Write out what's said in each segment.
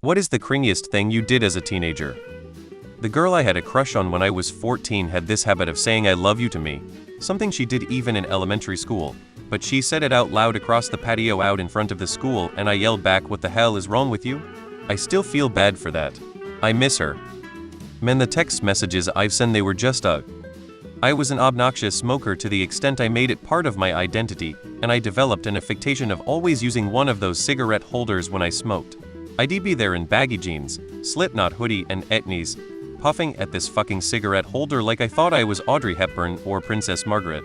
What is the cringiest thing you did as a teenager? The girl I had a crush on when I was 14 had this habit of saying I love you to me, something she did even in elementary school, but she said it out loud across the patio out in front of the school and I yelled back, "What the hell is wrong with you?" I still feel bad for that. I miss her. Man, the text messages I've sent, they were just I was an obnoxious smoker to the extent I made it part of my identity, and I developed an affectation of always using one of those cigarette holders when I smoked. I'd be there in baggy jeans, slipknot hoodie and etnies, puffing at this fucking cigarette holder like I thought I was Audrey Hepburn or Princess Margaret.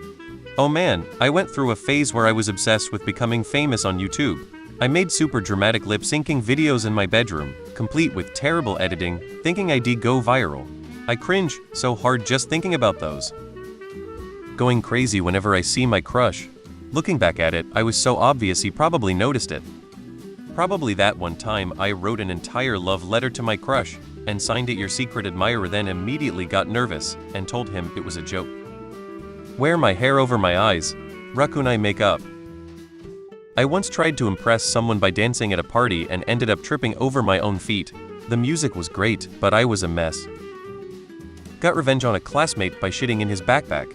Oh man, I went through a phase where I was obsessed with becoming famous on YouTube. I made super dramatic lip-syncing videos in my bedroom, complete with terrible editing, thinking I'd go viral. I cringe so hard just thinking about those. Going crazy whenever I see my crush. Looking back at it, I was so obvious he probably noticed it. Probably that one time I wrote an entire love letter to my crush, and signed it "Your secret admirer," then immediately got nervous, and told him it was a joke. Wear my hair over my eyes. Raccoon eye makeup. I once tried to impress someone by dancing at a party and ended up tripping over my own feet. The music was great, but I was a mess. Got revenge on a classmate by shitting in his backpack.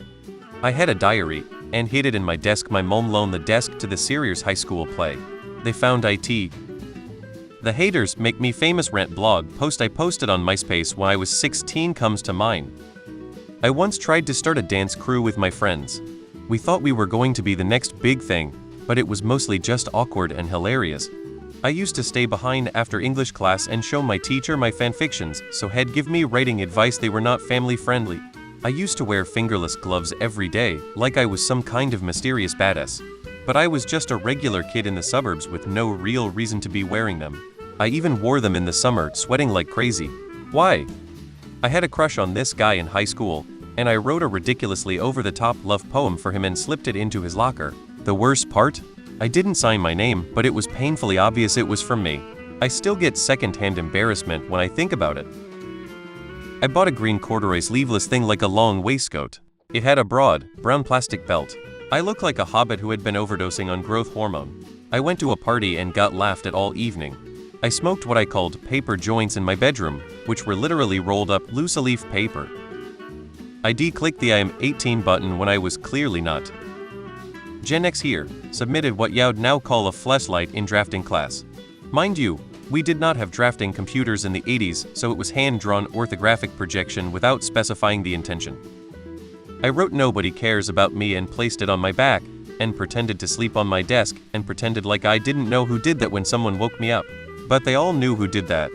I had a diary, and hid it in my desk. My mom loaned the desk to the Sears high school play. They found it. The haters make me famous rant blog post I posted on MySpace when I was 16 comes to mind. I once tried to start a dance crew with my friends. We thought we were going to be the next big thing, but it was mostly just awkward and hilarious. I used to stay behind after English class and show my teacher my fanfictions, so he'd give me writing advice. They were not family friendly. I used to wear fingerless gloves every day, like I was some kind of mysterious badass. But I was just a regular kid in the suburbs with no real reason to be wearing them. I even wore them in the summer, sweating like crazy. Why? I had a crush on this guy in high school, and I wrote a ridiculously over-the-top love poem for him and slipped it into his locker. The worst part? I didn't sign my name, but it was painfully obvious it was from me. I still get second-hand embarrassment when I think about it. I bought a green corduroy sleeveless thing like a long waistcoat. It had a broad, brown plastic belt. I looked like a hobbit who had been overdosing on growth hormone. I went to a party and got laughed at all evening. I smoked what I called paper joints in my bedroom, which were literally rolled up loose-leaf paper. I clicked the "I am 18" button when I was clearly not. Gen X here, submitted what you'd now call a fleshlight in drafting class. Mind you, we did not have drafting computers in the 80s, so it was hand-drawn orthographic projection without specifying the intention. I wrote "Nobody cares about me" and placed it on my back, and pretended to sleep on my desk, and pretended like I didn't know who did that when someone woke me up. But they all knew who did that.